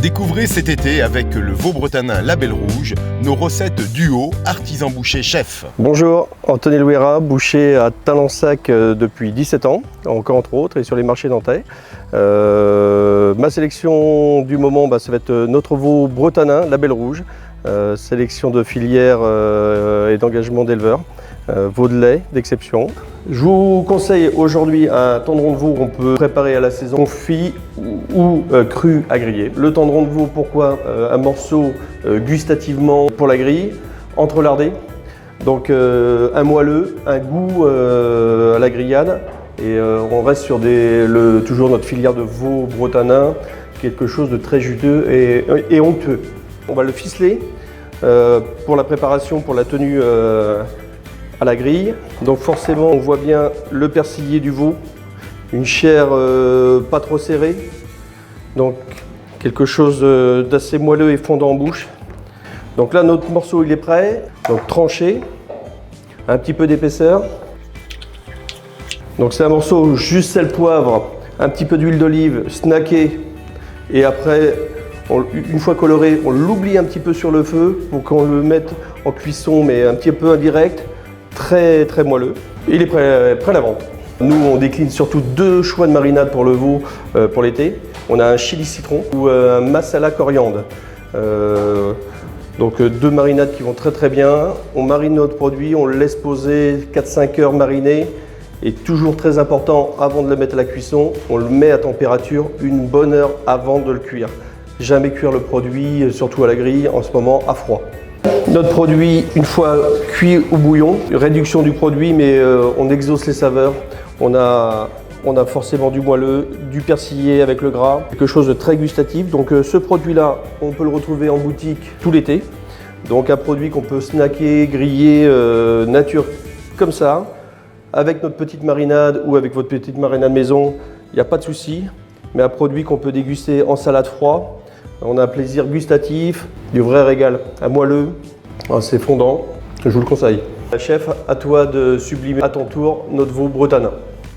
Découvrez cet été avec le veau bretanin Label Rouge nos recettes duo artisan boucher chef. Bonjour, Anthony Louera, boucher à Talensac depuis 17 ans, encore entre autres, et sur les marchés nantais. Ma sélection du moment, ça va être notre veau bretanin Label Rouge, sélection de filière et d'engagement d'éleveurs. Veau de lait d'exception. Je vous conseille aujourd'hui un tendron de veau qu'on peut préparer à la saison confit ou cru à griller. Le tendron de veau, pourquoi un morceau gustativement pour la grille, entrelardé, donc un moelleux, un goût à la grillade, et on reste sur toujours notre filière de veau bretanin, quelque chose de très juteux et onctueux. On va le ficeler pour la préparation, pour la tenue à la grille. Donc forcément on voit bien le persillé du veau, une chair pas trop serrée, donc quelque chose d'assez moelleux et fondant en bouche. Donc là notre morceau il est prêt, donc tranché, un petit peu d'épaisseur. Donc c'est un morceau juste sel, poivre, un petit peu d'huile d'olive, snacké, et après une fois coloré on l'oublie un petit peu sur le feu pour qu'on le mette en cuisson mais un petit peu indirect. Très moelleux. Il est prêt à la vente. Nous on décline surtout deux choix de marinade pour le veau pour l'été. On a un chili citron ou un masala coriandre. Donc deux marinades qui vont très bien. On marine notre produit, on le laisse poser 4-5 heures mariné. Et toujours très important, avant de le mettre à la cuisson, on le met à température une bonne heure avant de le cuire. Jamais cuire le produit, surtout à la grille, en ce moment à froid. Notre produit, une fois cuit au bouillon, réduction du produit, mais on exauce les saveurs. On a forcément du moelleux, du persillé avec le gras, quelque chose de très gustatif. Donc ce produit-là, on peut le retrouver en boutique tout l'été. Donc un produit qu'on peut snacker, griller, nature comme ça, avec notre petite marinade ou avec votre petite marinade maison, il n'y a pas de souci. Mais un produit qu'on peut déguster en salade froide. On a un plaisir gustatif, du vrai régal, un moelleux, c'est fondant, je vous le conseille. Chef, à toi de sublimer à ton tour notre veau bretanin.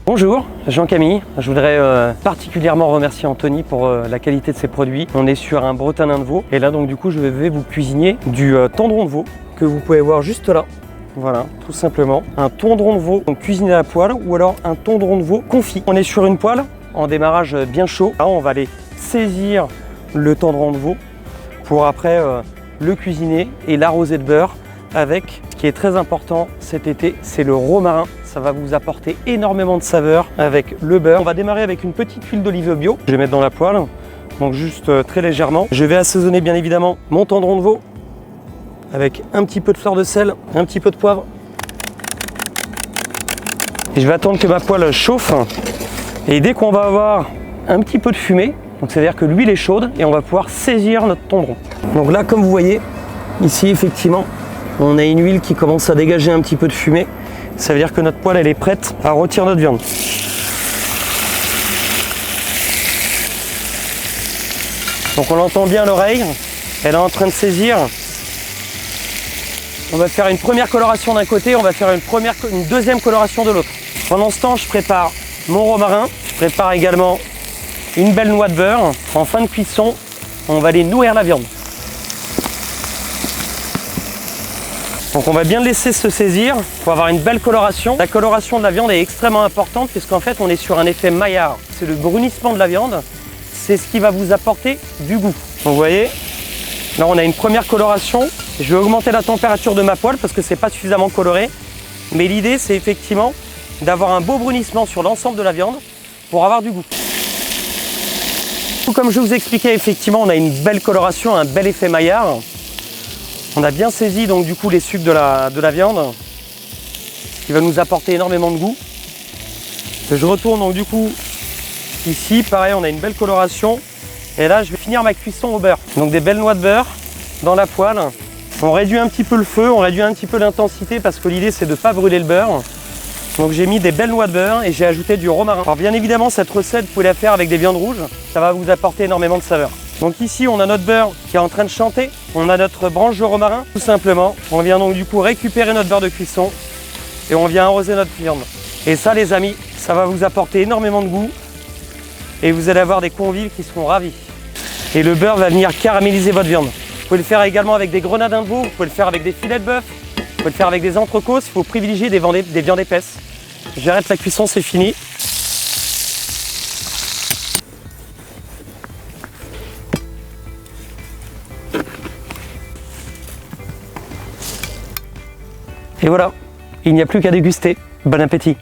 Bonjour, Jean-Camille. Je voudrais particulièrement remercier Anthony pour la qualité de ses produits. On est sur un bretanin de veau et là donc du coup je vais vous cuisiner du tendron de veau que vous pouvez voir juste là. Voilà, tout simplement. Un tendron de veau donc cuisiné à la poêle ou alors un tendron de veau confit. On est sur une poêle en démarrage bien chaud. Là on va aller saisir le tendron de veau pour après le cuisiner et l'arroser de beurre avec, ce qui est très important cet été, c'est le romarin. Ça va vous apporter énormément de saveur avec le beurre. On va démarrer avec une petite huile d'olive bio. Je vais mettre dans la poêle, donc juste très légèrement. Je vais assaisonner bien évidemment mon tendron de veau avec un petit peu de fleur de sel, un petit peu de poivre. Et je vais attendre que ma poêle chauffe et dès qu'on va avoir un petit peu de fumée, donc c'est-à-dire que l'huile est chaude et on va pouvoir saisir notre tendron. Donc là, comme vous voyez, ici effectivement, on a une huile qui commence à dégager un petit peu de fumée. Ça veut dire que notre poêle, elle est prête à rôtir notre viande. Donc on l'entend bien à l'oreille, elle est en train de saisir. On va faire une première coloration d'un côté, on va faire une deuxième coloration de l'autre. Pendant ce temps, je prépare mon romarin, je prépare également une belle noix de beurre. En fin de cuisson, on va aller nourrir la viande. Donc on va bien le laisser se saisir pour avoir une belle coloration. La coloration de la viande est extrêmement importante puisqu'en fait on est sur un effet maillard. C'est le brunissement de la viande, c'est ce qui va vous apporter du goût. Donc vous voyez, là on a une première coloration. Je vais augmenter la température de ma poêle parce que c'est pas suffisamment coloré. Mais l'idée c'est effectivement d'avoir un beau brunissement sur l'ensemble de la viande pour avoir du goût. Comme je vous expliquais, effectivement, on a une belle coloration, un bel effet maillard. On a bien saisi donc du coup les sucres de la viande, ce qui va nous apporter énormément de goût. Je retourne donc du coup ici, pareil, on a une belle coloration. Et là, je vais finir ma cuisson au beurre. Donc des belles noix de beurre dans la poêle. On réduit un petit peu le feu, on réduit un petit peu l'intensité parce que l'idée c'est de ne pas brûler le beurre. Donc j'ai mis des belles noix de beurre et j'ai ajouté du romarin. Alors bien évidemment cette recette vous pouvez la faire avec des viandes rouges, ça va vous apporter énormément de saveur. Donc ici on a notre beurre qui est en train de chanter, on a notre branche de romarin, tout simplement. On vient donc du coup récupérer notre beurre de cuisson et on vient arroser notre viande. Et ça les amis, ça va vous apporter énormément de goût et vous allez avoir des convives qui seront ravis. Et le beurre va venir caraméliser votre viande. Vous pouvez le faire également avec des grenadins de veau, vous pouvez le faire avec des filets de bœuf, vous pouvez le faire avec des entrecôtes. Il faut privilégier des viandes épaisses. J'arrête la cuisson, c'est fini. Et voilà, il n'y a plus qu'à déguster. Bon appétit!